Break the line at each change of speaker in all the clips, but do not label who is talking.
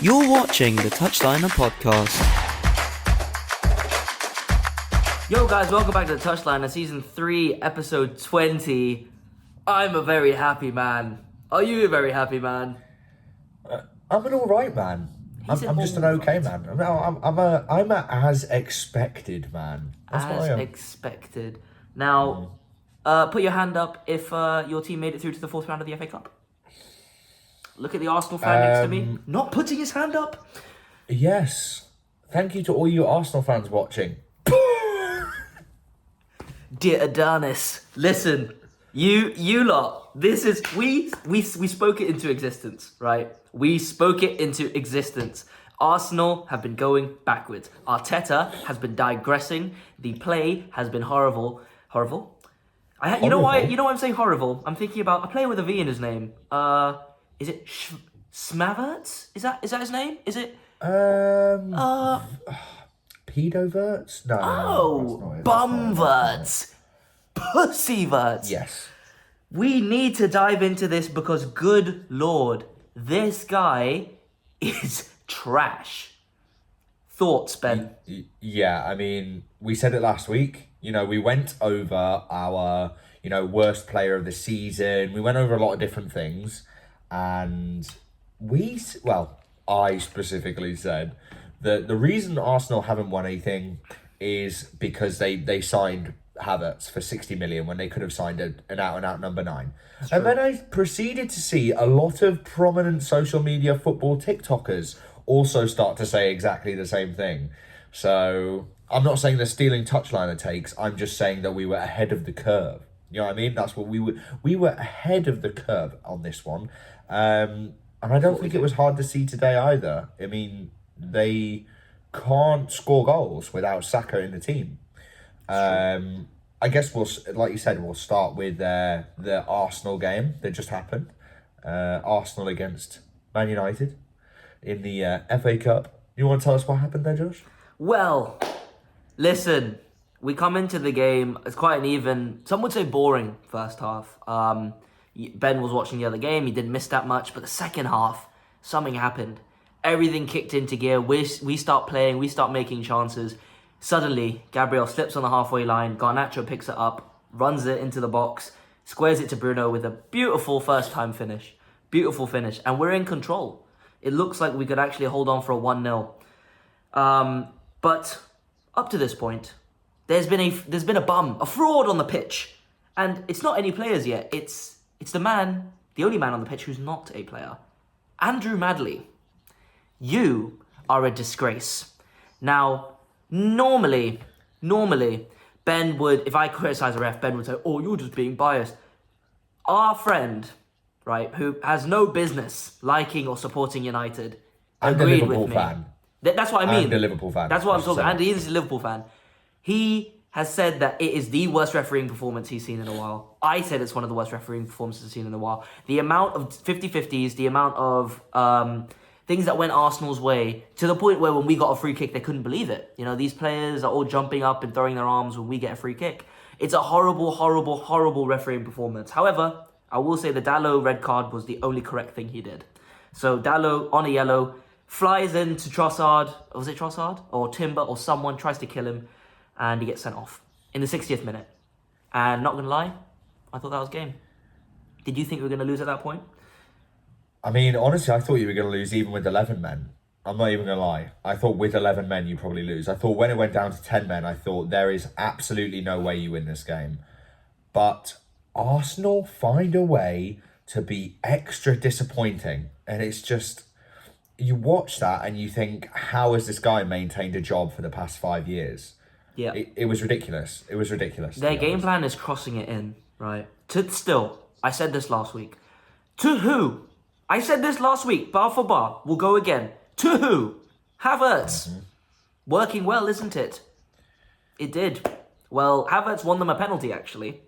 You're watching the Touchliner Podcast. Yo guys, welcome back to the Touchliner, Season 3, Episode 20. I'm a very happy man. Are you a very happy man?
I'm an alright man. I'm just an okay man. I'm a as expected man. That's what I am.
As expected. Now, put your hand up if your team made it through to the fourth round of the FA Cup. Look at the Arsenal fan next to me. Not putting his hand up.
Yes. Thank you to all you Arsenal fans watching.
Dear Adonis, listen, you lot, this is, we spoke it into existence, right? We spoke it into existence. Arsenal have been going backwards. Arteta has been digressing. The play has been horrible. Horrible? You know why I'm saying horrible? I'm thinking about a player with a V in his name. Is it Smaverts? Is that his name? Is it?
Pedoverts? No.
Oh, bumverts. Pussyverts.
Yes.
We need to dive into this because, good Lord, this guy is trash. Thoughts, Ben?
Yeah, I mean, we said it last week. You know, we went over our, worst player of the season. We went over a lot of different things. And I specifically said that the reason Arsenal haven't won anything is because they signed Havertz for 60 million when they could have signed an out-and-out number 9. And then I proceeded to see a lot of prominent social media football TikTokers also start to say exactly the same thing. So I'm not saying they're stealing touchliner takes. I'm just saying that we were ahead of the curve. You know what I mean? That's what we were ahead of the curve on this one. And I don't think it was hard to see today either. I mean, they can't score goals without Saka in the team. I guess we'll start with the Arsenal game that just happened. Arsenal against Man United in the FA Cup. You want to tell us what happened there, Josh?
Well, listen, we come into the game, it's quite an even, some would say boring first half. Ben was watching the other game, he didn't miss that much, but the second half, something happened. Everything kicked into gear, we start playing, we start making chances. Suddenly, Gabriel slips on the halfway line, Garnacho picks it up, runs it into the box, squares it to Bruno with a beautiful first-time finish. Beautiful finish, and we're in control. It looks like we could actually hold on for a 1-0. But up to this point, there's been a fraud on the pitch. And it's not any players yet, it's the only man on the pitch who's not a player. Andrew Madley, you are a disgrace. Now, normally, Ben would, if I criticize a ref, Ben would say, oh, you're just being biased. Our friend, right, who has no business liking or supporting United, agreed with me.
Fan.
That's what I mean.
And a Liverpool fan.
That's what I'm talking about. And he is a Liverpool fan. He has said that it is the worst refereeing performance he's seen in a while. I said it's one of the worst refereeing performances I've seen in a while. The amount of 50-50s, the amount of things that went Arsenal's way, to the point where when we got a free kick, they couldn't believe it. You know, these players are all jumping up and throwing their arms when we get a free kick. It's a horrible, horrible, horrible refereeing performance. However, I will say the Dalot red card was the only correct thing he did. So Dalot, on a yellow, flies into Trossard, was it Trossard? Or Timber, or someone tries to kill him, and he gets sent off in the 60th minute. And not going to lie, I thought that was game. Did you think we were going to lose at that point?
I mean, honestly, I thought you were going to lose even with 11 men. I'm not even going to lie. I thought with 11 men, you probably lose. I thought when it went down to 10 men, I thought there is absolutely no way you win this game. But Arsenal find a way to be extra disappointing. And it's just, you watch that and you think, how has this guy maintained a job for the past 5 years?
Yeah.
It was ridiculous. It was ridiculous.
Their game plan is crossing it in, right? I said this last week. To who? I said this last week, bar for bar. We'll go again. To who? Havertz. Mm-hmm. Working well, isn't it? It did. Well, Havertz won them a penalty, actually.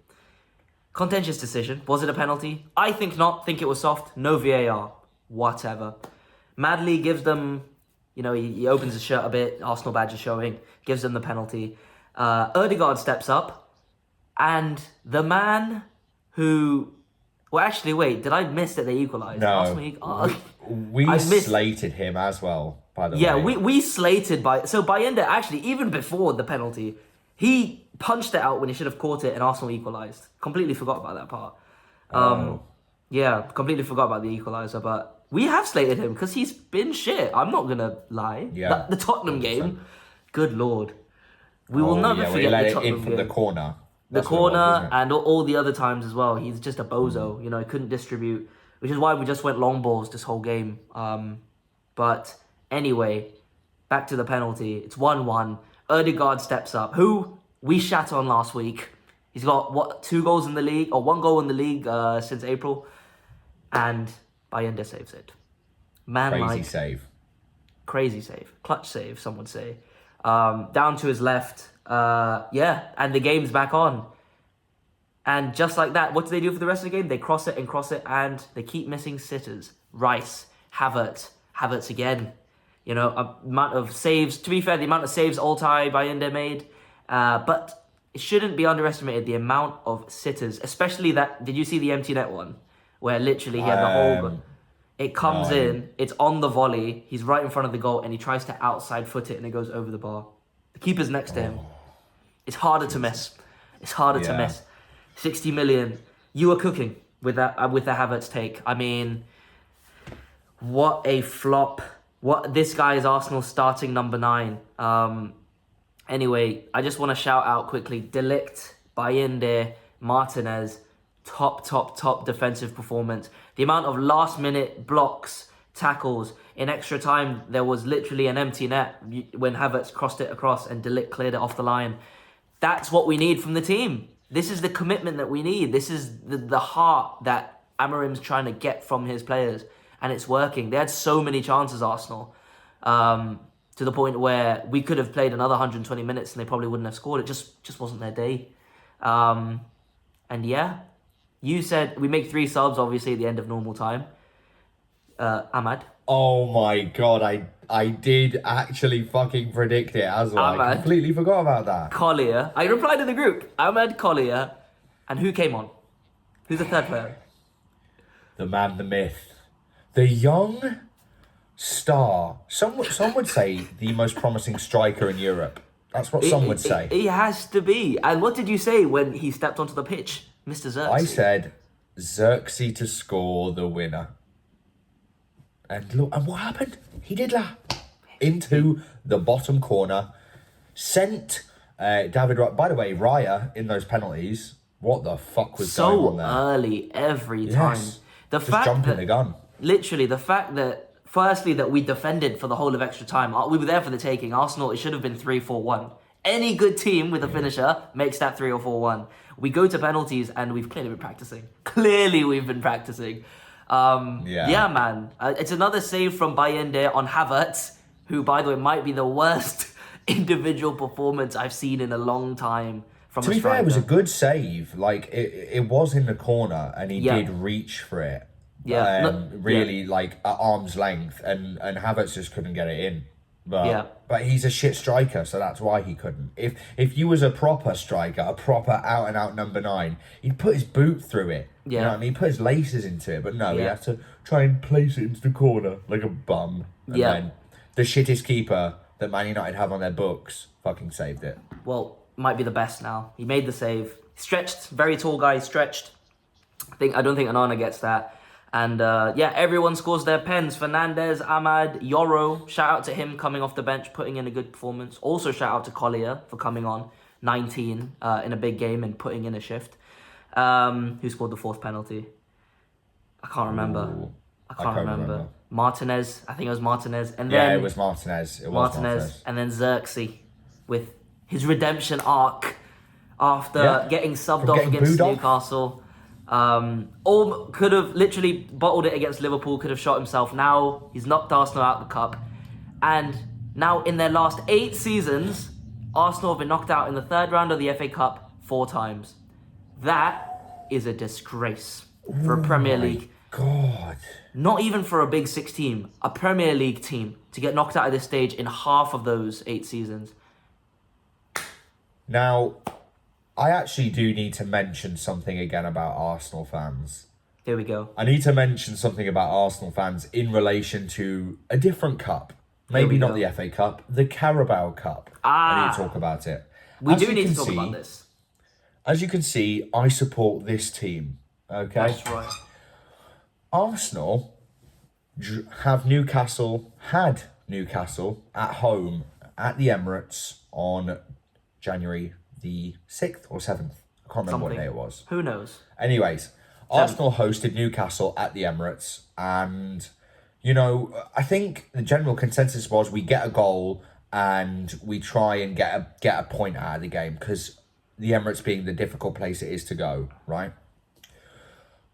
Contentious decision. Was it a penalty? I think not. Think it was soft. No VAR. Whatever. Madley gives them, he opens his shirt a bit. Arsenal badge is showing. Gives them the penalty. Ødegaard steps up. And the man who... Well, actually, wait. Did I miss that they equalised?
No. We slated him as well, by the way.
Yeah, we slated Bayindir actually, even before the penalty, he punched it out when he should have caught it and Arsenal equalised. Completely forgot about that part. Yeah, completely forgot about the equaliser, but we have slated him because he's been shit. I'm not going to lie.
Yeah.
The Tottenham 100%. Game, good lord. We will never forget
let
the
it
Tottenham
in from
game.
the corner.
The corner and all the other times as well. He's just a bozo. You know, he couldn't distribute, which is why we just went long balls this whole game. But anyway, back to the penalty. It's 1-1. Ødegaard steps up, who we shat on last week. He's got, 2 goals in the league, or 1 goal in the league since April. And Bayindir saves it. Crazy save. Clutch save, some would say. Down to his left. And the game's back on. And just like that, what do they do for the rest of the game? They cross it, and they keep missing sitters. Rice, Havertz again. You know, amount of saves. To be fair, the amount of saves Altay Bayindir made. But it shouldn't be underestimated, the amount of sitters. Especially that, did you see the empty net one? Where literally he had the whole... It comes in, it's on the volley, he's right in front of the goal, and he tries to outside foot it, and it goes over the bar. The keeper's next to him. It's harder to miss. It's harder to miss. 60 million. You were cooking with that with the Havertz take. I mean, what a flop. This guy is Arsenal's starting number 9. Anyway, I just want to shout out quickly. De Ligt, Bayindir, Martinez, top defensive performance. The amount of last-minute blocks, tackles. In extra time, there was literally an empty net when Havertz crossed it across and De Ligt cleared it off the line. That's what we need from the team. This is the commitment that we need. This is the heart that Amorim's trying to get from his players. And it's working. They had so many chances, Arsenal, to the point where we could have played another 120 minutes and they probably wouldn't have scored. It just wasn't their day. And yeah, you said we make 3 subs, obviously, at the end of normal time. Ahmad.
Oh my god, I did actually fucking predict it as well.
Ahmad.
I completely forgot about that.
Collier. I replied to the group. Ahmad, Collier. And who came on? Who's the third player?
The man, the myth. The young star. Some would say the most promising striker in Europe. That's what some would say.
He has to be. And what did you say when he stepped onto the pitch, Mr. Xerxes?
I said, Xerxes to score the winner. And look, and what happened? He did that. Into the bottom corner. Sent David Raya. By the way, Raya in those penalties, what the fuck was going on there?
So early every time.
Just jumping the gun.
Literally, the fact that, firstly, that we defended for the whole of extra time. We were there for the taking. Arsenal, it should have been 3-4-1. Any good team with a finisher makes that 3 or 4-1. We go to penalties and we've clearly been practicing. Yeah, man. It's another save from Bayindir on Havertz, who, by the way, might be the worst individual performance I've seen in a long time from a striker.
To be fair, it was a good save. Like, it was in the corner and he did reach for it. Like at arm's length, and Havertz just couldn't get it in. But he's a shit striker, so that's why he couldn't. If you was a proper striker, a proper out and out number 9, he'd put his boot through it. You know what I mean? He'd put his laces into it, but no, he had to try and place it into the corner like a bum. And then the shittest keeper that Man United have on their books fucking saved it.
Well, might be the best now. He made the save. Stretched, very tall guy, stretched. I don't think Onana gets that. And everyone scores their pens. Fernandez, Ahmad, Yoro. Shout out to him coming off the bench, putting in a good performance. Also shout out to Collier for coming on 19 in a big game and putting in a shift. Who scored the 4th penalty? I can't remember. I can't remember. Martinez. I think it was Martinez. And then
it was Martinez. It was Martinez.
And then Xerxes with his redemption arc after getting subbed off against Newcastle. Or could have literally bottled it against Liverpool, could have shot himself. Now he's knocked Arsenal out of the cup. And now in their last 8 seasons, Arsenal have been knocked out in the 3rd round of the FA Cup 4 times. That is a disgrace for a Premier League.
God.
Not even for a Big 6 team, a Premier League team to get knocked out of this stage in half of those 8 seasons.
Now, I actually do need to mention something again about Arsenal fans.
Here we go.
I need to mention something about Arsenal fans in relation to a different cup. Maybe not the FA Cup, the Carabao Cup. I need to talk about it.
We do need to talk about this.
As you can see, I support this team. Okay?
That's right.
Arsenal had Newcastle at home at the Emirates on January the 6th or 7th. I can't remember what day it was.
Who knows?
Anyways, Arsenal hosted Newcastle at the Emirates, and, you know, I think the general consensus was we get a goal and we try and get a point out of the game, because the Emirates being the difficult place it is to go, right?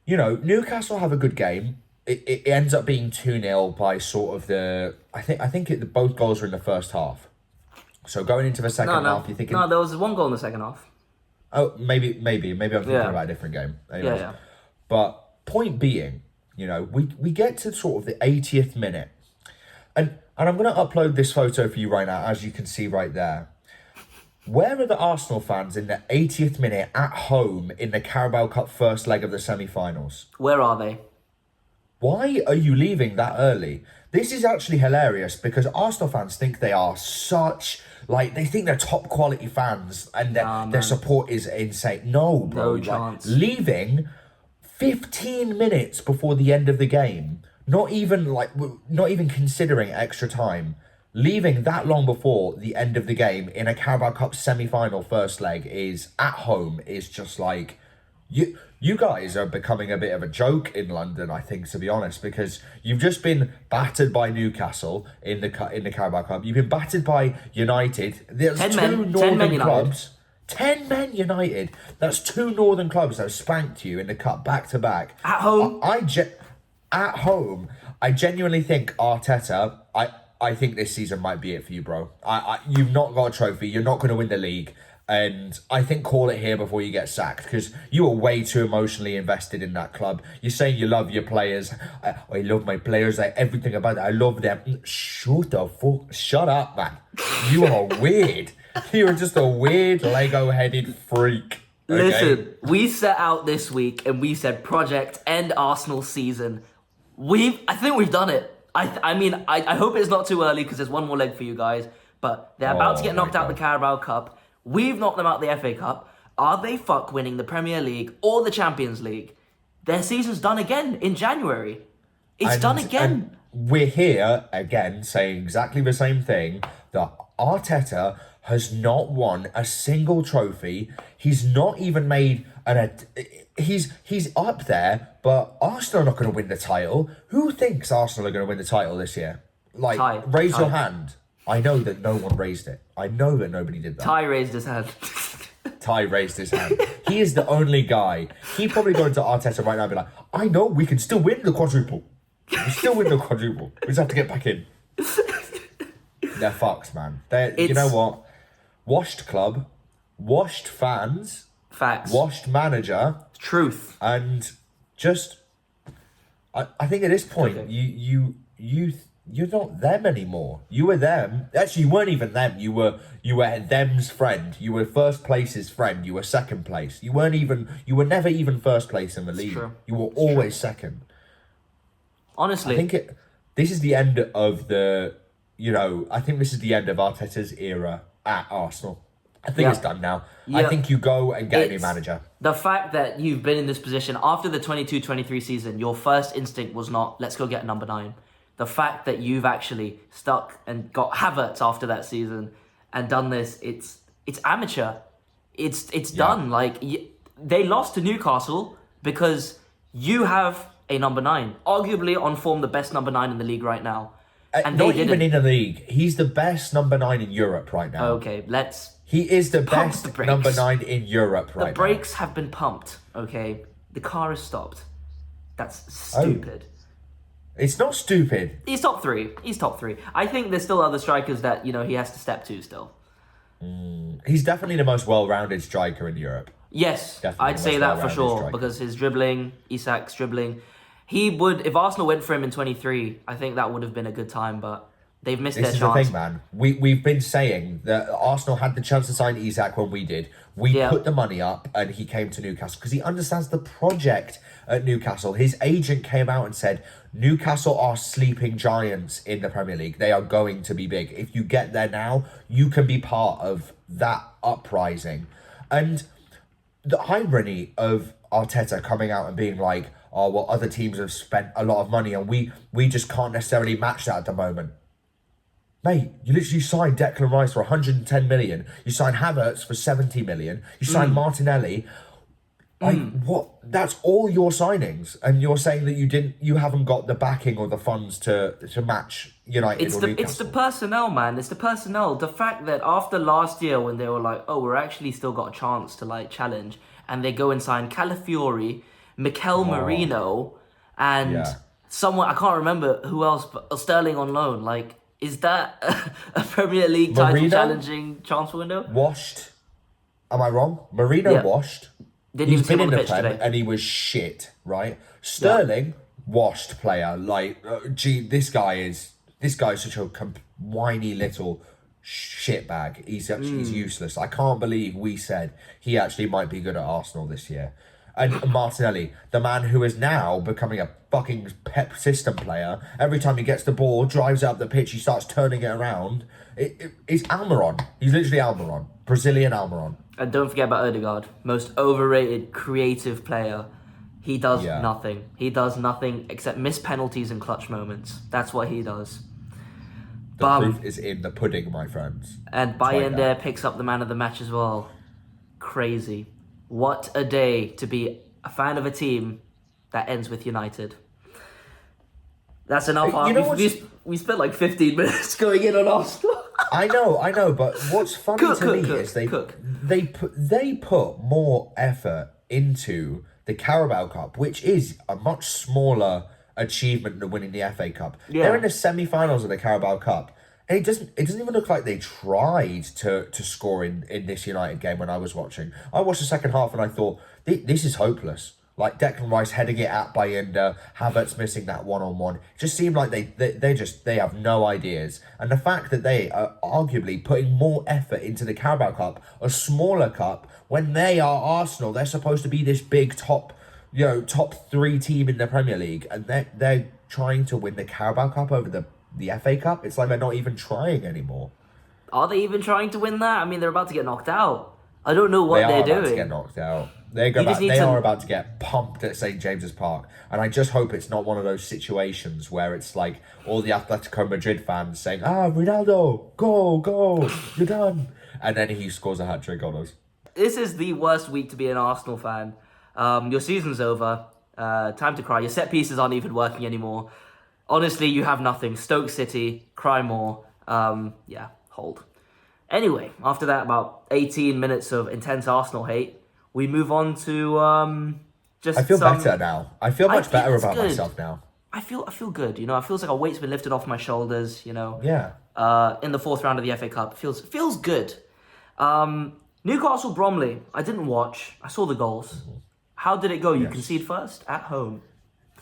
You know, Newcastle have a good game. It ends up being 2-0 by sort of the... I think both goals were in the first half. So going into the second half, you're thinking...
No, there was one goal in the second half.
Oh, maybe I'm thinking about a different game. Anyways.
Yeah.
But point being, you know, we get to sort of the 80th minute. And I'm going to upload this photo for you right now, as you can see right there. Where are the Arsenal fans in the 80th minute at home in the Carabao Cup first leg of the semi-finals?
Where are they?
Why are you leaving that early? This is actually hilarious, because Arsenal fans think they are such... Like, they think they're top quality fans and their support is insane. No, bro.
No chance.
Leaving 15 minutes before the end of the game, not even considering extra time, leaving that long before the end of the game in a Carabao Cup semi-final first leg at home is just like... You guys are becoming a bit of a joke in London, I think, to be honest, because you've just been battered by Newcastle in the Carabao Cup. You've been battered by United. There's 10 northern clubs. 10 Men United. That's 2 northern clubs that have spanked you in the cup back to back.
At home?
At home, I genuinely think Arteta, I think this season might be it for you, bro. You've not got a trophy. You're not going to win the league. And I think call it here before you get sacked, because you are way too emotionally invested in that club. You're saying you love your players. I love my players. Everything about it. I love them. Shut up, man. You are weird. You're just a weird Lego-headed freak. Okay?
Listen, we set out this week and we said project end Arsenal season. I think we've done it. I mean, I hope it's not too early, because there's one more leg for you guys. But they're about to get knocked out the Carabao Cup. We've knocked them out the FA Cup. Are they winning the Premier League or the Champions League? Their season's done again in January. It's done again.
And we're here again saying exactly the same thing, that Arteta has not won a single trophy. He's not even made he's up there, but Arsenal are not going to win the title. Who thinks Arsenal are going to win the title this year? Raise your hand. I know that no one raised it. I know that nobody did that.
Ty raised his hand.
Ty raised his hand. He is the only guy. He probably go into Arteta right now and be like, I know we can still win the quadruple. We can still win the quadruple. We just have to get back in. They're fucked, man. You know what? Washed club, washed fans,
facts,
washed manager,
truth,
and just. I think at this point, okay. You're not them anymore. You were them. Actually, you weren't even them. You were them's friend. You were first place's friend. You were second place. You were never even first place in the league.
True.
You were always second.
Honestly.
I think this is the end of I think this is the end of Arteta's era at Arsenal. I think it's done now. Yeah. I think you go and get a new manager.
The fact that you've been in this position after the 22-23 season, your first instinct was not, let's go get a number 9. The fact that you've actually stuck and got Havertz after that season and done this, it's amateur. It's done. Like, they lost to Newcastle because you have a number 9, arguably on form the best number 9 in the league right now.
And not even in the league. He's the best number 9 in Europe right now.
Okay,
He is the best number 9 in Europe right now.
The brakes have been pumped, okay? The car has stopped. That's stupid.
It's not stupid.
He's top 3. I think there's still other strikers that, he has to step to still.
He's definitely the most well-rounded striker in Europe.
Yes, I'd say that for sure, because his dribbling, Isak's dribbling, he would, if Arsenal went for him in 23, I think that would have been a good time, but They've missed
This
their
is the
chance.
thing, man. We've been saying that Arsenal had the chance to sign Isak when we did. We
Yeah.
put the money up, and he came to Newcastle because he understands the project at Newcastle. His agent came out and said Newcastle are sleeping giants in the Premier League. They are going to be big. If you get there now, you can be part of that uprising. And the irony of Arteta coming out and being like, "Oh, well, other teams have spent a lot of money, and we just can't necessarily match that at the moment." Mate, you literally signed Declan Rice for 110 million. You signed Havertz for 70 million. You signed Martinelli. What? That's all your signings, and you're saying that you haven't got the backing or the funds to match United or Newcastle.
It's the personnel, man. It's the personnel. The fact that after last year, when they were like, "Oh, we're actually still got a chance to like challenge," and they go and sign Calafiori, Mikel Merino, and someone I can't remember who else, but Sterling on loan. Like, is that a Premier League title challenging transfer window?
Washed. Am I wrong? Marino washed.
Didn't
He's
even see
been
him
in
on
the
pitch
Prem
today.
and he was shit, right? Sterling, washed player. Like, this guy is such a whiny little shitbag. He's useless. I can't believe we said he actually might be good at Arsenal this year. And Martinelli, the man who is now becoming a fucking Pep system player. Every time he gets the ball, drives it up the pitch, he starts turning it around. It's Almiron. He's literally Almiron. Brazilian Almiron.
And don't forget about Odegaard, most overrated creative player. He does nothing. He does nothing except miss penalties and clutch moments. That's what he does.
The proof is in the pudding, my friends.
And Bayender picks up the man of the match as well. Crazy. What a day to be a fan of a team that ends with United. That's enough. We spent like 15 minutes going in on Arsenal.
I know, but what's funny to me is they put more effort into the Carabao Cup, which is a much smaller achievement than winning the FA Cup.
Yeah.
They're in the semi-finals of the Carabao Cup. And it doesn't even look like they tried to score in this United game when I was watching. I watched the second half and I thought, this is hopeless. Like Declan Rice heading it at Bayender, Havertz missing that one-on-one. It just seemed like they have no ideas. And the fact that they are arguably putting more effort into the Carabao Cup, a smaller cup, when they are Arsenal, they're supposed to be this big top 3 team in the Premier League, and they're trying to win the Carabao Cup over the FA Cup. It's like they're not even trying anymore.
Are they even trying to win that? I mean, they're about to get knocked out. I don't know what they're doing.
They are about to get knocked out. They are about to get pumped at St. James's Park. And I just hope it's not one of those situations where it's like all the Atletico Madrid fans saying, Ronaldo, go, you're done. And then he scores a hat-trick on us.
This is the worst week to be an Arsenal fan. Your season's over. Time to cry. Your set pieces aren't even working anymore. Honestly, you have nothing. Stoke City, cry more. Hold. Anyway, after that, about 18 minutes of intense Arsenal hate, we move on to just.
I feel better now. I feel much better about myself now.
I feel good. You know, it feels like a weight's been lifted off my shoulders. You know.
Yeah.
In the fourth round of the FA Cup, feels good. Newcastle Bromley. I didn't watch. I saw the goals. Mm-hmm. How did it go? You concede first at home.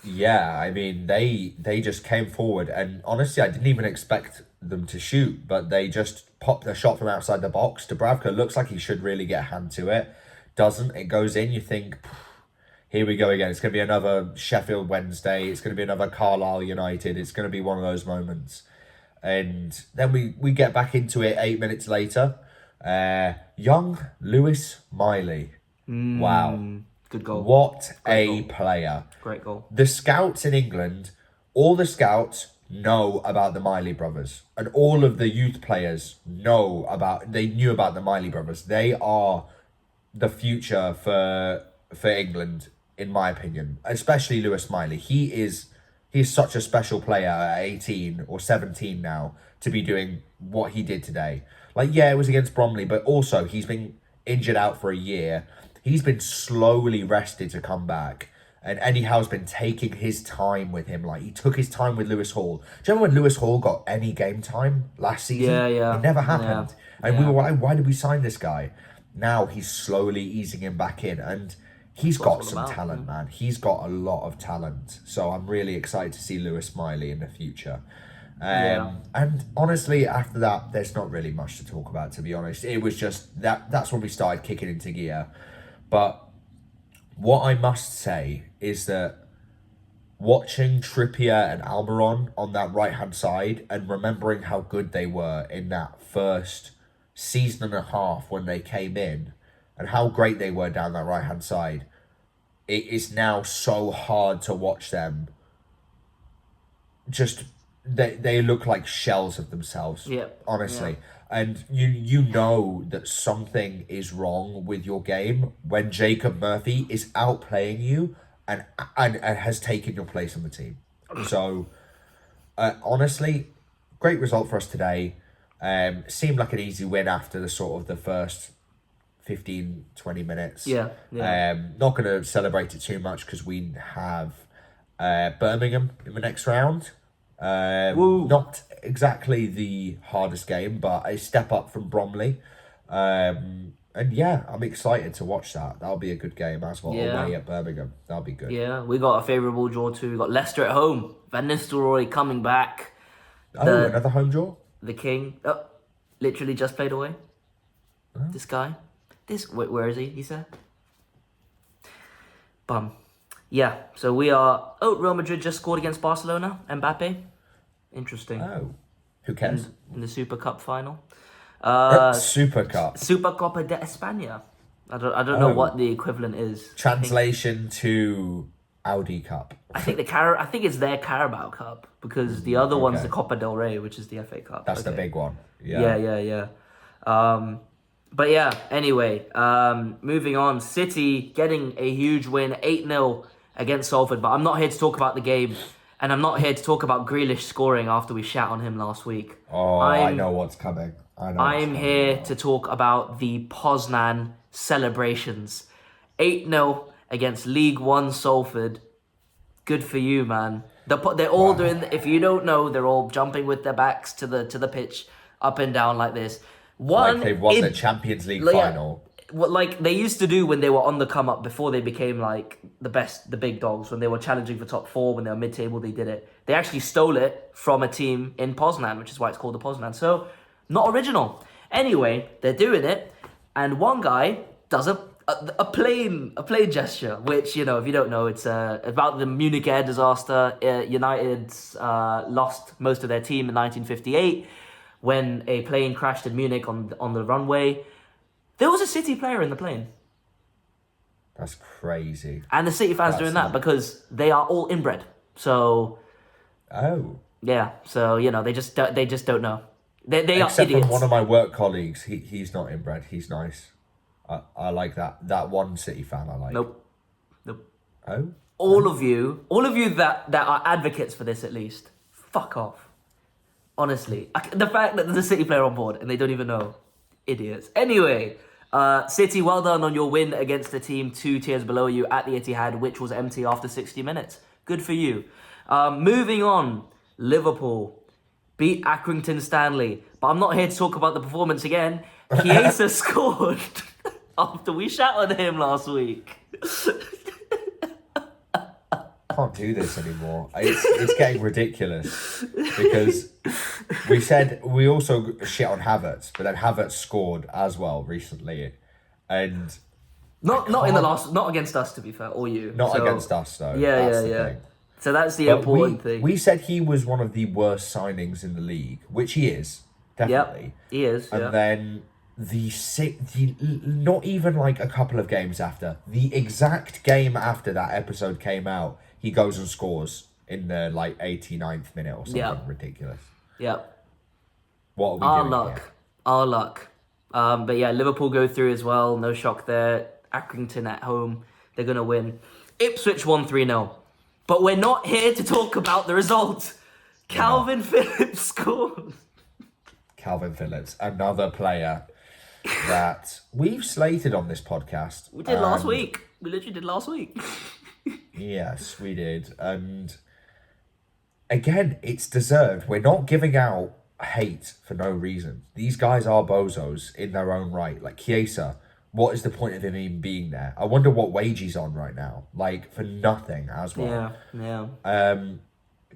Yeah, I mean they just came forward, and honestly, I didn't even expect them to shoot, but they just popped a shot from outside the box. Dubravka looks like he should really get a hand to it. Doesn't. It goes in. You think, here we go again. It's going to be another Sheffield Wednesday. It's going to be another Carlisle United. It's going to be one of those moments. And then we get back into it 8 minutes later. Young Lewis Miley. Wow.
Good goal.
What a player.
Great goal.
The scouts in England, all the scouts know about the Miley brothers. And all of the youth players knew about the Miley brothers. They are the future for England, in my opinion. Especially Lewis Miley. He's such a special player at 18 or 17 now to be doing what he did today. Like, yeah, it was against Bromley, but also he's been injured out for a year. He's been slowly rested to come back. And Eddie Howe's been taking his time with him. Like, he took his time with Lewis Hall. Do you remember when Lewis Hall got any game time last season?
Yeah.
It never happened. And we were like, why did we sign this guy? Now he's slowly easing him back in. And he's got some talent, man. He's got a lot of talent. So I'm really excited to see Lewis Miley in the future. And honestly, after that, there's not really much to talk about, to be honest. It was just that's when we started kicking into gear. But what I must say is that watching Trippier and Almiron on that right-hand side and remembering how good they were in that first season and a half when they came in and how great they were down that right-hand side, it is now so hard to watch them. Just, they look like shells of themselves, honestly. Yeah. And you know that something is wrong with your game when Jacob Murphy is outplaying you and has taken your place on the team. So, honestly, great result for us today. Seemed like an easy win after the sort of the first 15, 20 minutes.
Yeah.
Not going to celebrate it too much because we have Birmingham in the next round. Not exactly the hardest game, but a step up from Bromley. And yeah, I'm excited to watch that. That'll be a good game as well. Away at Birmingham. That'll be good.
Yeah, we got a favourable draw too. We got Leicester at home. Van Nistelrooy coming back.
Another home draw?
The King. Oh, literally just played away. Huh? This guy. Where is he? He's there. Bum. Yeah, so we are... Oh, Real Madrid just scored against Barcelona. Mbappe. Interesting.
Oh, who cares?
In the Super Cup final.
Super Cup.
Supercopa de España. I don't know what the equivalent is.
Translation to Audi Cup.
I think it's their Carabao Cup because the other one's the Copa del Rey, which is the FA Cup.
That's the big one.
Yeah. But yeah, anyway, moving on. City getting a huge win, 8-0 against Salford. But I'm not here to talk about the game. And I'm not here to talk about Grealish scoring after we shat on him last week.
I know what's coming.
I'm here to talk about the Poznan celebrations. 8-0 against League One Salford. Good for you, man. They're all doing... If you don't know, they're all jumping with their backs to the pitch, up and down like this.
Like they won the Champions League final.
What like they used to do when they were on the come up before they became like the big dogs, when they were challenging for top 4, when they were mid-table, they did it. They actually stole it from a team in Poznan, which is why it's called the Poznan. So, not original. Anyway, they're doing it, and one guy does a plane gesture, which, you know, if you don't know, it's about the Munich air disaster. United lost most of their team in 1958 when a plane crashed in Munich on the runway. There was a City player in the plane.
That's crazy.
And the City fans doing that because they are all inbred. So.
Oh.
Yeah. So, you know, they just don't know. They are
Except
idiots.
for one of my work colleagues, he's not inbred. He's nice. I like that one City fan. I like.
Nope.
Oh.
All of you that are advocates for this, at least, fuck off. Honestly, the fact that there's a City player on board and they don't even know, idiots. Anyway. City, well done on your win against the team 2 tiers below you at the Etihad, which was empty after 60 minutes. Good for you. Moving on, Liverpool beat Accrington Stanley. But I'm not here to talk about the performance again. Chiesa scored after we shat on him last week.
Can't do this anymore. It's getting ridiculous because we also shit on Havertz, but then Havertz scored as well recently, and
not against us, to be fair, or you.
Not against us though.
Yeah. So that's the important thing.
We said he was one of the worst signings in the league, which he is definitely.
Yep, he is.
And then not even like a couple of games after, the exact game after that episode came out, he goes and scores in the 89th minute or something ridiculous.
Yep.
What are we doing here?
Our luck. But yeah, Liverpool go through as well. No shock there. Accrington at home. They're going to win. Ipswich won 3-0. But we're not here to talk about the result. Calvin Phillips scored.
Calvin Phillips, another player that we've slated on this podcast.
We did last week. We literally did last week.
Yes, we did. And again, it's deserved. We're not giving out hate for no reason. These guys are bozos in their own right. Like Chiesa, what is the point of him even being there? I wonder what wage he's on right now. For nothing as well.
Yeah.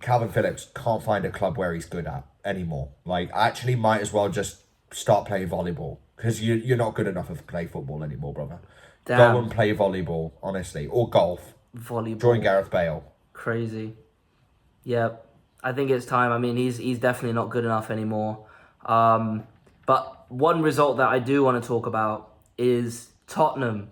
Calvin Phillips can't find a club where he's good at anymore. Like, actually might as well just start playing volleyball, because you're not good enough to play football anymore, brother. Go
Damn.
and play volleyball, honestly, or golf.
Volleyball.
Join Gareth Bale.
Crazy. Yep. I think it's time. I mean, he's definitely not good enough anymore. But one result that I do want to talk about is Tottenham.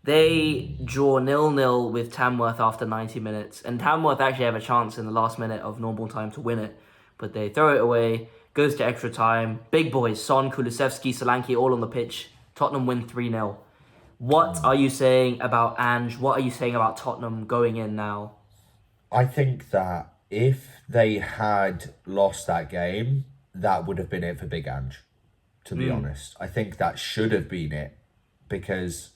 They draw 0-0 with Tamworth after 90 minutes. And Tamworth actually have a chance in the last minute of normal time to win it. But they throw it away. Goes to extra time. Big boys, Son, Kulusevski, Solanke, all on the pitch. Tottenham win 3-0. What are you saying about Ange? What are you saying about Tottenham going in now?
I think that if they had lost that game, that would have been it for Big Ange, to be honest. I think that should have been it, because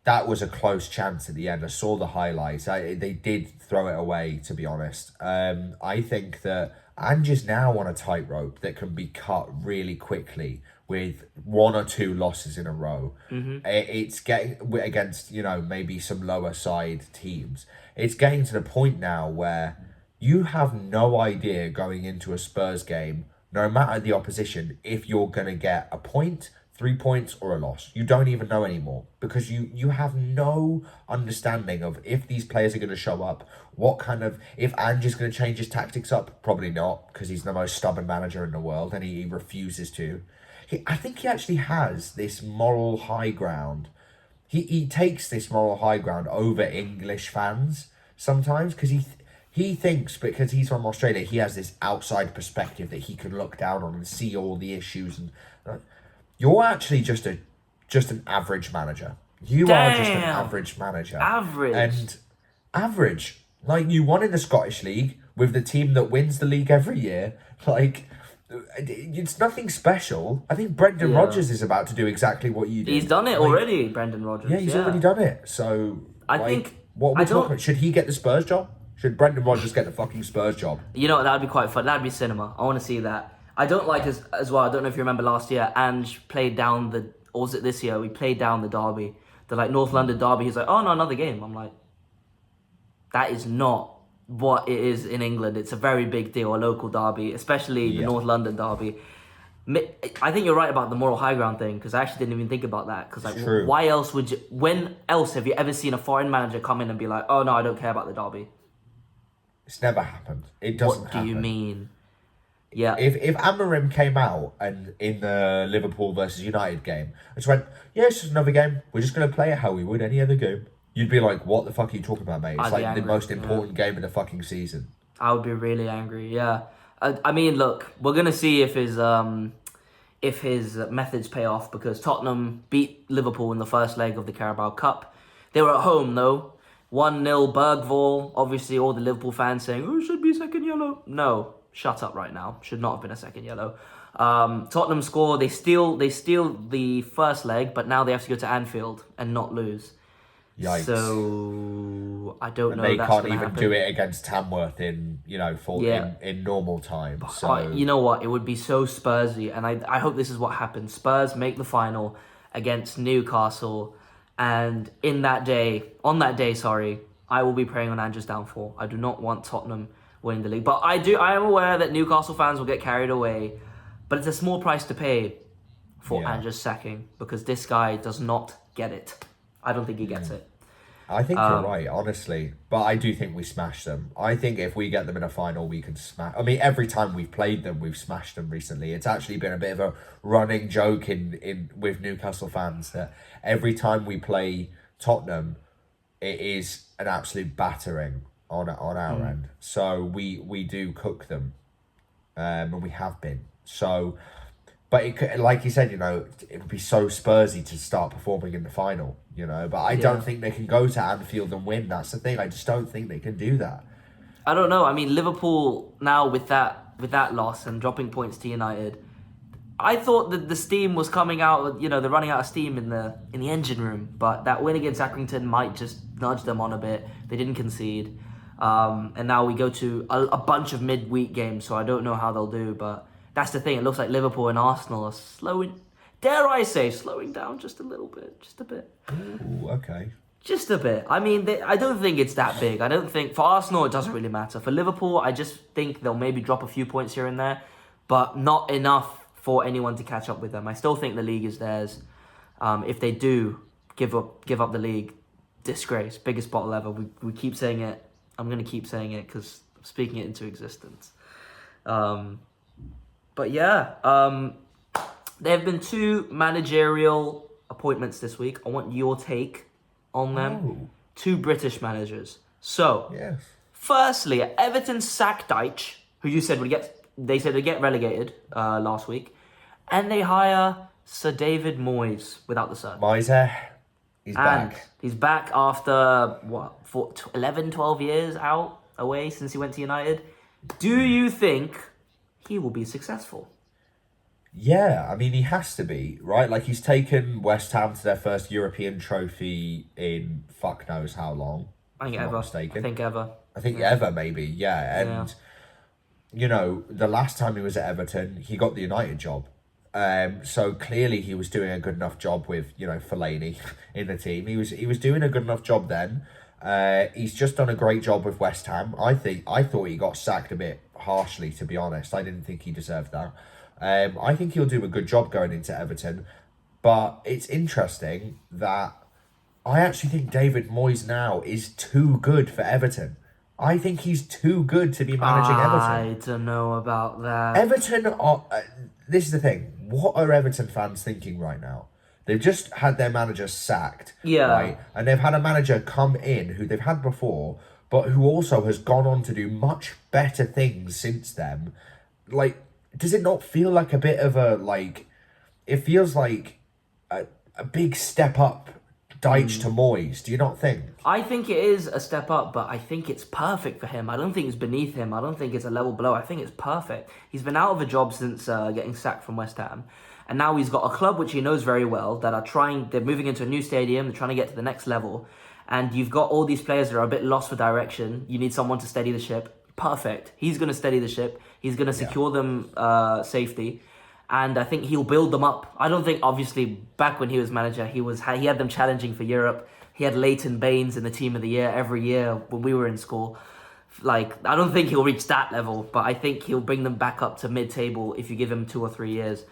that was a close chance at the end. I saw the highlights. They did throw it away, to be honest. I think that Ange is now on a tightrope that can be cut really quickly with one or two losses in a row. It's getting against, maybe some lower side teams. It's getting to the point now where you have no idea going into a Spurs game, no matter the opposition, if you're going to get a point, 3 points, or a loss. You don't even know anymore, because you have no understanding of if these players are going to show up, if Ange is going to change his tactics up. Probably not, because he's the most stubborn manager in the world and he refuses to. I think he actually has this moral high ground. He takes this moral high ground over English fans sometimes, because he thinks, because he's from Australia, he has this outside perspective that he can look down on and see all the issues. And you're actually just an average manager. You are just an average manager.
Average.
And average. Like, you won in the Scottish League with the team that wins the league every year. Like, it's nothing special. I think Brendan Rodgers is about to do exactly what you did.
He's done it already, Brendan Rodgers.
Yeah, he's already done it. So,
I think...
What are we talking about? Should he get the Spurs job? Should Brendan Rodgers get the fucking Spurs job?
You know what, that would be quite fun. That would be cinema. I want to see that. I don't like as well, I don't know if you remember last year, Ange played down or was it this year? We played down the derby. The North London derby. He's like, oh no, another game. I'm like, that is not what it is in England. It's a very big deal, a local derby, especially the North London derby. I think you're right about the moral high ground thing, because I actually didn't even think about that. Because why else when else have you ever seen a foreign manager come in and be like, oh no, I don't care about the derby?
It's never happened. It doesn't happen.
What do you mean? Yeah.
If Amorim came out and in the Liverpool versus United game, and just went, yeah, it's just another game. We're just going to play it how we would any other game. You'd be like, what the fuck are you talking about, mate? It's like the most important game of the fucking season.
I would be really angry, yeah. I mean, look, we're going to see if his methods pay off, because Tottenham beat Liverpool in the first leg of the Carabao Cup. They were at home, though. 1-0 Bergvall. Obviously, all the Liverpool fans saying, oh, it should be second yellow. No, shut up right now. Should not have been a second yellow. Tottenham score. They steal the first leg, but now they have to go to Anfield and not lose.
Yikes.
So I don't know.
They
that's
can't
gonna
even
happen.
do it against Tamworth in normal time. So
you know what? It would be so Spursy, and I hope this is what happens. Spurs make the final against Newcastle, and on that day, I will be praying on Ange's downfall. I do not want Tottenham winning the league, but I am aware that Newcastle fans will get carried away, but it's a small price to pay for Ange's sacking, because this guy does not get it. I don't think he gets it.
I think you're right, honestly. But I do think we smashed them. I think if we get them in a final, we can smash... I mean, every time we've played them, we've smashed them recently. It's actually been a bit of a running joke with Newcastle fans that every time we play Tottenham, it is an absolute battering on our end. So we do cook them, and we have been. So... But it could, like you said, it would be so Spursy to start performing in the final, But I don't think they can go to Anfield and win. That's the thing. I just don't think they can do that.
I don't know. I mean, Liverpool now with that loss and dropping points to United, I thought that the steam was coming out. They're running out of steam in the engine room. But that win against Accrington might just nudge them on a bit. They didn't concede, and now we go to a bunch of midweek games. So I don't know how they'll do, but. That's the thing. It looks like Liverpool and Arsenal are slowing down just a little bit, just a bit.
Ooh, okay.
Just a bit. I mean, I don't think it's that big. I don't think for Arsenal it doesn't really matter. For Liverpool, I just think they'll maybe drop a few points here and there, but not enough for anyone to catch up with them. I still think the league is theirs. If they do give up the league, disgrace, biggest bottle ever. We keep saying it. I'm gonna keep saying it because I'm speaking it into existence. But yeah, there have been 2 managerial appointments this week. I want your take on them.
Oh.
2 British managers. So,
Yes.
firstly, Everton sacked Deitch, who you said they said would get relegated last week, and they hire Sir David Moyes without the Sir.
Moise, he's
And
back.
he's back after, 11, 12 years away since he went to United. Do you think he will be successful?
Yeah, I mean, he has to be, right? Like, he's taken West Ham to their first European trophy in fuck knows how long.
I think
if I'm
ever.
not mistaken.
I think ever.
Ever, maybe, yeah. And, you know, the last time he was at Everton, he got the United job. So clearly he was doing a good enough job with, you know, Fellaini in the team. He was doing a good enough job then. He's just done a great job with West Ham. I thought he got sacked a bit harshly, to be honest. I didn't think he deserved that. I think he'll do a good job going into Everton. But it's interesting that I actually think David Moyes now is too good for Everton. I think he's too good to be managing Everton.
I don't know about that.
Everton are... this is the thing. What are Everton fans thinking right now? They've just had their manager sacked.
Yeah.
Right? And they've had a manager come in who they've had before, but who also has gone on to do much better things since then. Like, does it not feel like a bit of a, like... It feels like a big step up Deitch to Moyes. Do you not think?
I think it is a step up, but I think it's perfect for him. I don't think it's beneath him. I don't think it's a level below. I think it's perfect. He's been out of a job since getting sacked from West Ham. And now he's got a club which he knows very well that they're moving into a new stadium. They're trying to get to the next level. And you've got all these players that are a bit lost for direction. You need someone to steady the ship. Perfect. He's going to steady the ship. He's going to secure them safety. And I think he'll build them up. I don't think, obviously, back when he was manager, he had them challenging for Europe. He had Leighton Baines in the team of the year every year when we were in school. Like, I don't think he'll reach that level, but I think he'll bring them back up to mid-table if you give him 2 or 3 years.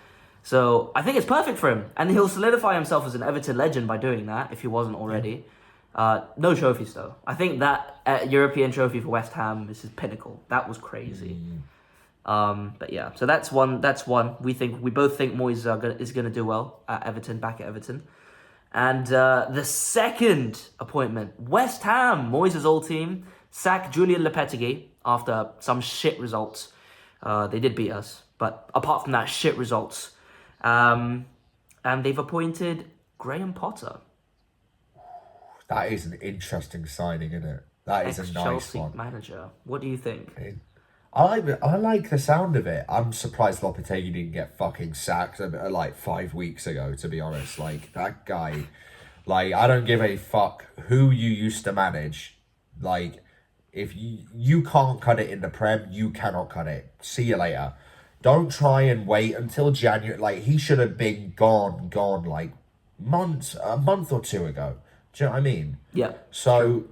So I think it's perfect for him. And he'll solidify himself as an Everton legend by doing that, if he wasn't already. No trophies, though. I think that European trophy for West Ham is his pinnacle. That was crazy. But yeah, so that's one. We both think Moyes is gonna do well at Everton, back at Everton. And the second appointment, West Ham, Moyes' old team, sack Julian Lopetegui after some shit results. They did beat us, but apart from that, shit results. And they've appointed Graham Potter.
That is an interesting signing, isn't it? That is a nice
Ex-Chelsea
one.
manager. What do you think?
I like the sound of it. I'm surprised Lopetegui didn't get fucking sacked like 5 weeks ago, to be honest. Like, that guy, like, I don't give a fuck who you used to manage. Like, if you can't cut it in the Prem, you cannot cut it. See you later. Don't try and wait until January. Like, he should have been gone like a month or 2 ago. Do you know what I mean?
Yeah.
So,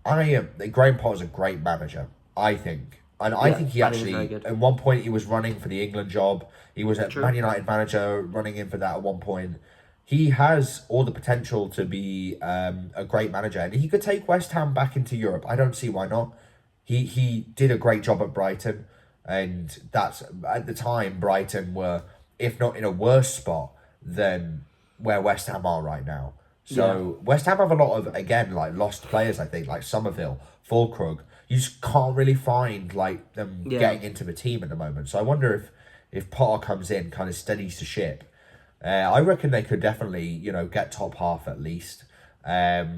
Graham Potter's a great manager, I think. And I think he actually, at one point, he was running for the England job. He was a Man United manager, running in for that at one point. He has all the potential to be a great manager. And he could take West Ham back into Europe. I don't see why not. He did a great job at Brighton. And that's, at the time, Brighton were, if not in a worse spot than where West Ham are right now. So West Ham have a lot of, again, like, lost players, I think, like Somerville, Fulkrug. You just can't really find, like, them getting into the team at the moment. So I wonder if Potter comes in, kind of steadies the ship. I reckon they could definitely, you know, get top half at least. If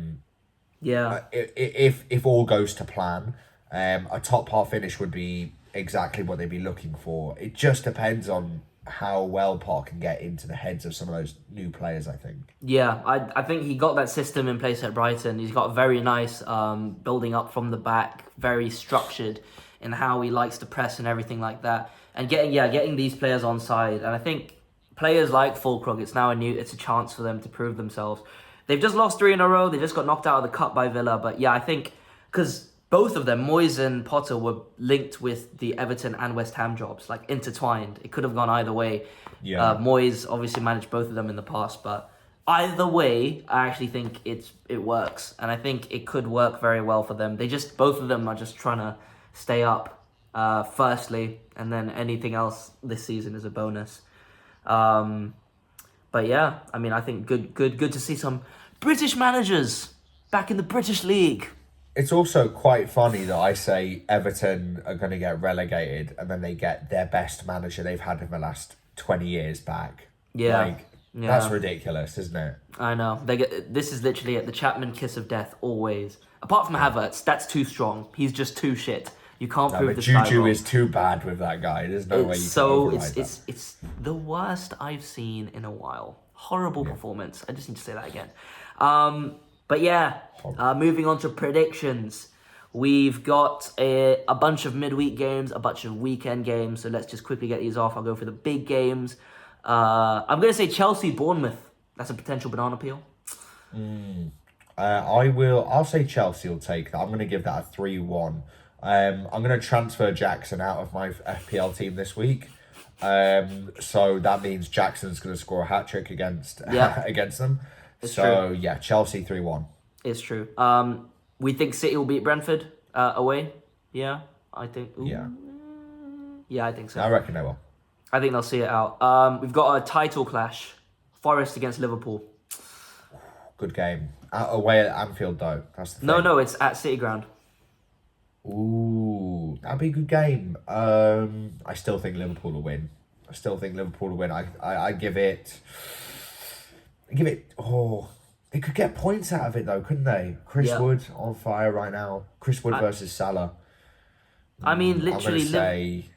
all goes to plan, a top half finish would be exactly what they'd be looking for. It just depends on how well Potter can get into the heads of some of those new players, I think.
Yeah, I think he got that system in place at Brighton. He's got very nice building up from the back, very structured in how he likes to press and everything like that. And getting these players on side. And I think players like Fulkrug, it's a chance for them to prove themselves. They've just lost 3 in a row. They just got knocked out of the cup by Villa. But yeah, I think because both of them, Moyes and Potter, were linked with the Everton and West Ham jobs, like intertwined. It could have gone either way.
Yeah.
Moyes obviously managed both of them in the past, but either way, I actually think it works, and I think it could work very well for them. Both of them are just trying to stay up, firstly, and then anything else this season is a bonus. But yeah, I mean, I think good to see some British managers back in the British League.
It's also quite funny that I say Everton are going to get relegated and then they get their best manager they've had in the last 20 years back.
Yeah.
That's ridiculous, isn't it?
I know. This is literally at the Chapman kiss of death always. Apart from Havertz, that's too strong. He's just too shit. You can't prove this guy
Juju
wrong.
is too bad with that guy. There's no way you can override that.
It's the worst I've seen in a while. Horrible performance. I just need to say that again. But yeah, moving on to predictions. We've got a bunch of midweek games, a bunch of weekend games. So let's just quickly get these off. I'll go for the big games. I'm going to say Chelsea-Bournemouth. That's a potential banana peel.
I'll say Chelsea will take that. I'm going to give that a 3-1. I'm going to transfer Jackson out of my FPL team this week. So that means Jackson's going to score a hat-trick against them.
It's true.
Yeah, Chelsea 3-1.
It's true. We think City will beat Brentford away. Yeah, I think. Yeah, I think so.
I reckon they will.
I think they'll see it out. We've got a title clash. Forest against Liverpool.
Good game. Away at Anfield, though. That's the thing.
No, it's at City Ground.
Ooh, that'd be a good game. I still think Liverpool will win. I give it. Oh, they could get points out of it though, couldn't they? Chris Wood on fire right now. Chris Wood versus Salah.
I mean, literally.
I'm gonna say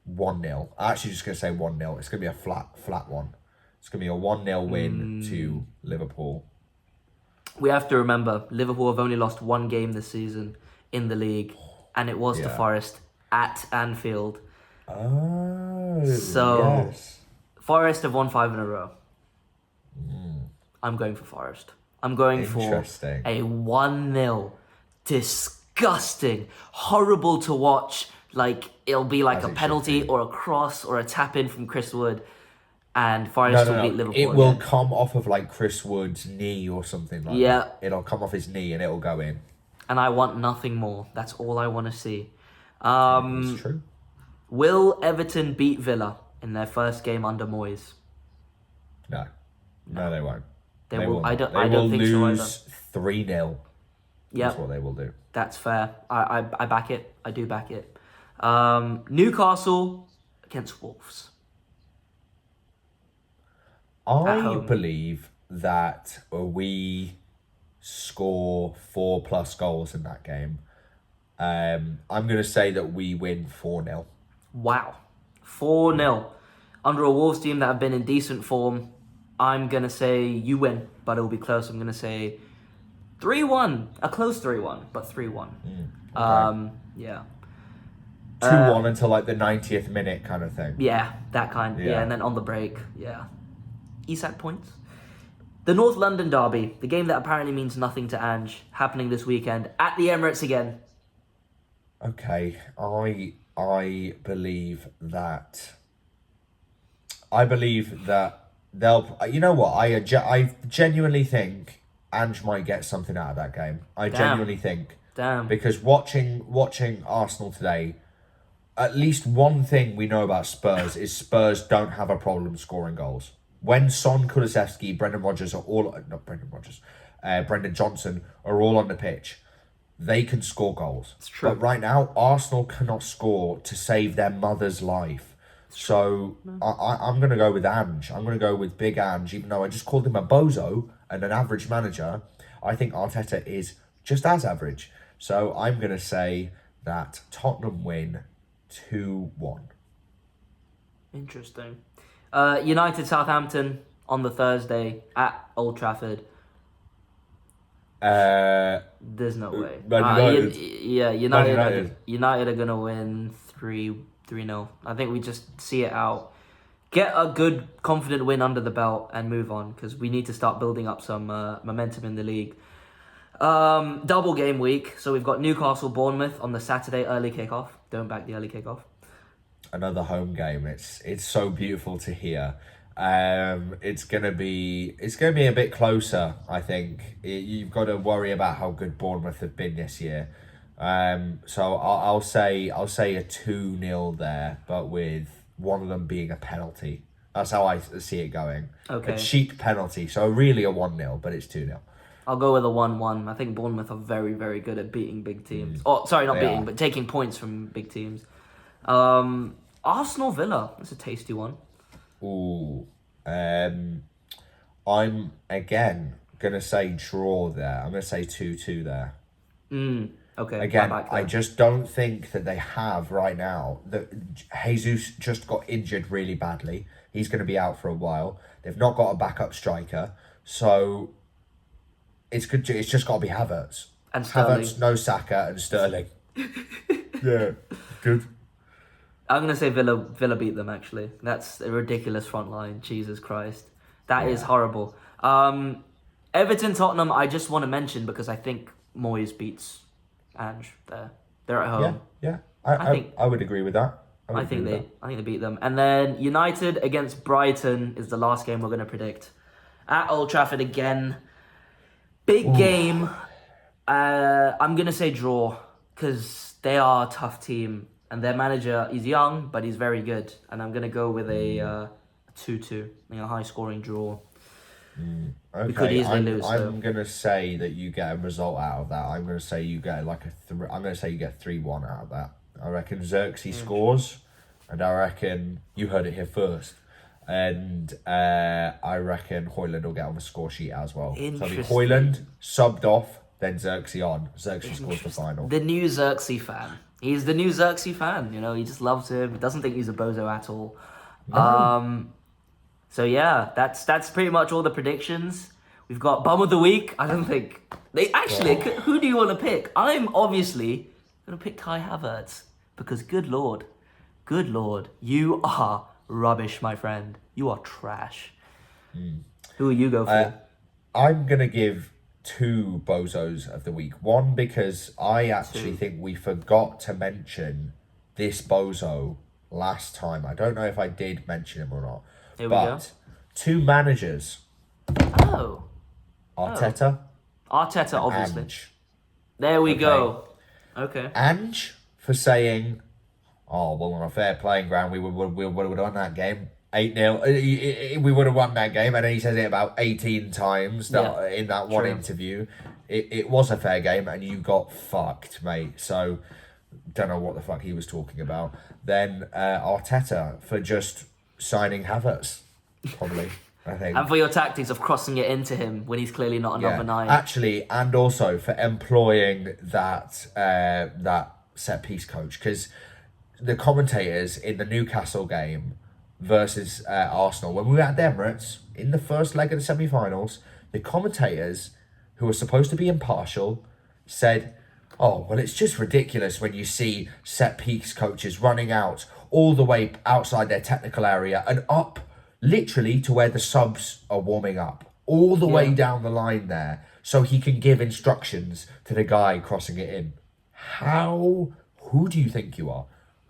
1-0. I'm actually just gonna say 1-0. It's gonna be a flat one. It's gonna be a 1-0 win to Liverpool.
We have to remember, Liverpool have only lost 1 game this season in the league, and it was to Forest at Anfield.
Oh,
so
yes.
Forest have won 5 in a row. I'm going for Forest. I'm going for a 1-0. Disgusting. Horrible to watch. Like, it'll be like a penalty or a cross or a tap-in from Chris Wood. And Forest will beat Liverpool.
It will come off of like Chris Wood's knee or something like that. It'll come off his knee and it'll go in.
And I want nothing more. That's all I want to see.
It's true.
Will Everton beat Villa in their first game under Moyes?
No, they won't.
They will. I don't think
so either.
lose
3-0.
Yeah,
that's what they will do.
That's fair. I back it. I do back it. Newcastle against Wolves.
I believe that we score 4+ goals in that game. I'm going to say that we win 4-0.
Wow. 4-0. Under a Wolves team that have been in decent form, I'm going to say you win, but it'll be close. I'm going to say 3-1. A close 3-1, but 3-1.
Okay.
Yeah.
2-1 until like the 90th minute kind of thing.
Yeah, that kind. Yeah, and then on the break, Isak points. The North London derby, the game that apparently means nothing to Ange, happening this weekend at the Emirates again.
Okay, I believe that they'll. You know what? I genuinely think Ange might get something out of that game. Genuinely think.
Damn.
Because watching Arsenal today, at least one thing we know about Spurs is Spurs don't have a problem scoring goals. When Son, Kulusevski, Brendan Johnson are all on the pitch, they can score goals.
It's true.
But right now, Arsenal cannot score to save their mother's life. So I'm going to go with Ange. I'm going to go with Big Ange, even though I just called him a bozo and an average manager. I think Arteta is just as average. So I'm going to say that Tottenham win 2-1.
Interesting. United Southampton on the Thursday at Old Trafford. There's no way. United are gonna win 3-0. I think we just see it out. get a good, confident win under the belt and move on, because we need to start building up some momentum in the league. Double game week. So we've got Newcastle, Bournemouth on the Saturday early kickoff. Don't back the early kickoff.
Another home game. It's so beautiful to hear. It's gonna be a bit closer. I think you've got to worry about how good Bournemouth have been this year. So I'll say a 2-0 there, but with one of them being a penalty. That's how I see it going.
Okay.
A cheap penalty. So really a 1-0, but it's 2-0.
I'll go with a 1-1. I think Bournemouth are very, very good at beating big teams. Oh, sorry, not beating, but taking points from big teams. Arsenal Villa. That's a tasty one.
Ooh. I'm again gonna say draw there. I'm gonna say 2-2 there.
Okay.
Again, I just don't think that they have right now. That Jesus just got injured really badly. He's going to be out for a while. They've not got a backup striker, so it's good. It's just got to be Havertz.
And Sterling.
Havertz, no Saka, and Sterling. Yeah, good.
I'm going to say Villa beat them, actually. That's a ridiculous front line. Jesus Christ. That is horrible. Everton, Tottenham, I just want to mention because I think Moyes beats Ange there. They're at home.
Yeah. I would agree with that.
I think they beat them. And then United against Brighton is the last game we're going to predict. At Old Trafford again. Big game. I'm going to say draw because they are a tough team. And their manager is young, but he's very good. And I'm going to go with a 2-2. A high-scoring draw.
Okay,
we could easily lose.
I'm going to say that you get a result out of that. I'm going to say you get I'm going to say you get 3-1 out of that. I reckon Xerxes scores, and I reckon you heard it here first. And I reckon Højlund will get on the score sheet as well. So it'll be Højlund subbed off, then Xerxes on. Xerxes scores the final.
The new Xerxes fan. He's the new Xerxes fan. He just loves him. He doesn't think he's a bozo at all. No. So yeah, that's pretty much all the predictions. We've got Bum of the Week. I don't think they actually. Who do you want to pick? I'm obviously gonna pick Kai Havertz because good lord, you are rubbish, my friend. You are trash. Who will you go for?
I'm gonna give 2 bozos of the week. One because I actually think we forgot to mention this bozo last time. I don't know if I did mention him or not.
Here we go.
2 managers.
Oh.
Arteta.
Arteta, obviously.
Ange.
There we go. Okay.
Ange for saying, "Oh, well, on a fair playing ground, we would have won that game 8-0. We would have won that game," and then he says it about 18 times in that one interview. It was a fair game, and you got fucked, mate. So, don't know what the fuck he was talking about. Then Arteta for just signing Havertz, probably, I think.
And for your tactics of crossing it into him when he's clearly not a number 9.
Actually, and also for employing that set piece coach, because the commentators in the Newcastle game versus Arsenal, when we were at the Emirates in the first leg of the semi-finals, the commentators, who were supposed to be impartial, said, "Oh, well, it's just ridiculous when you see set piece coaches running out all the way outside their technical area and up literally to where the subs are warming up, all the way down the line there, so he can give instructions to the guy crossing it in." Who do you think you are?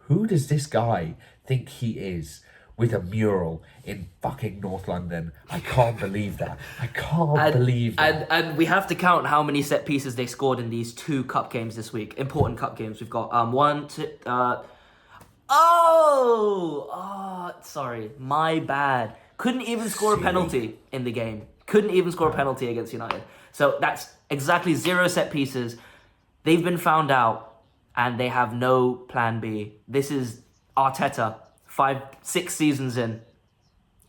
Who does this guy think he is with a mural in fucking North London? I can't believe that. I can't believe that.
And we have to count how many set pieces they scored in these 2 cup games this week. Important cup games. We've got sorry, my bad. Couldn't even score a penalty in the game. Couldn't even score a penalty against United. So that's exactly 0 set pieces. They've been found out and they have no plan B. This is Arteta, 5-6 seasons in.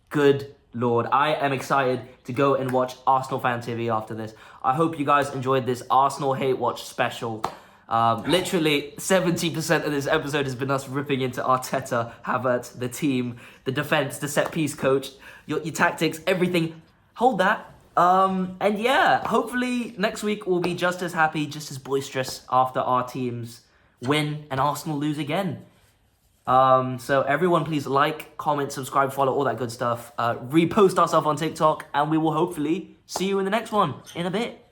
Good Lord. I am excited to go and watch Arsenal Fan TV after this. I hope you guys enjoyed this Arsenal Hate Watch special. Literally 70% of this episode has been us ripping into Arteta, Havertz, the team, the defense, the set piece coach, your tactics, everything. Hold that. And yeah, hopefully next week we'll be just as happy, just as boisterous after our teams win and Arsenal lose again. So everyone, please like, comment, subscribe, follow, all that good stuff. Repost ourselves on TikTok, and we will hopefully see you in the next one in a bit.